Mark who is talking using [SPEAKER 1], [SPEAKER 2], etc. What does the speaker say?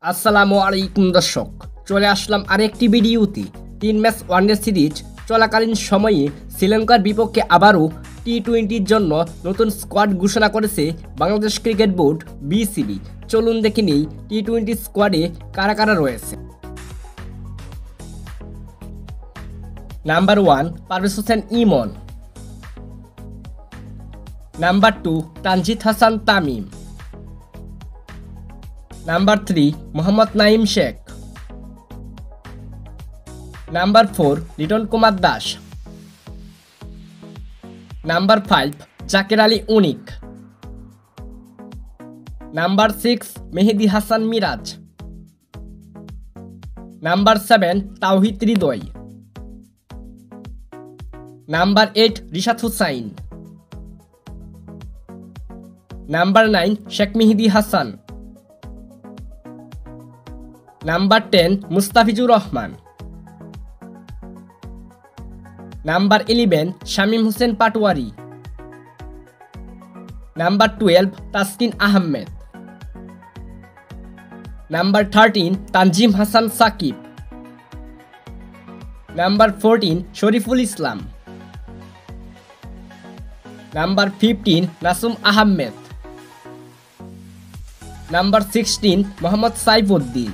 [SPEAKER 1] আসসালামু আলাইকুম দর্শক, চলে আসলাম আরেকটি ভিডিওতে। 3 ম্যাচ ওয়ানডে সিরিজ চলাকালীন সময়ে শ্রীলঙ্কার বিপক্ষে আবারও টি-20-র জন্য নতুন স্কোয়াড ঘোষণা করেছে বাংলাদেশ ক্রিকেট বোর্ড বিসিবি। চলুন দেখে নেই টি-20 স্কোয়াডে কারা কারা রয়েছে। Number 1 Parvez Hossain Emon. Number 2 Tanzid Hasan Tamim. Number 3 Mohammad Naim Sheikh. Number 4 Liton Kumar Das. Number 5 Jaker Ali Anik. Number 6 Mehidy Hasan Miraz. Number 7 Towhid Hridoy. Number 8 Rishad Hossain. Number 9 Sheikh Mehedi Hasan. Number 10 Mustafizur Rahman. Number 11 Shamim Hossain Patwari. Number 12 Taskin Ahmed. Number 13 Tanzim Hasan Sakib. Number 14 Shoriful Islam. Number 15 Nasum Ahmed. Number 16 Mohammad Saifuddin.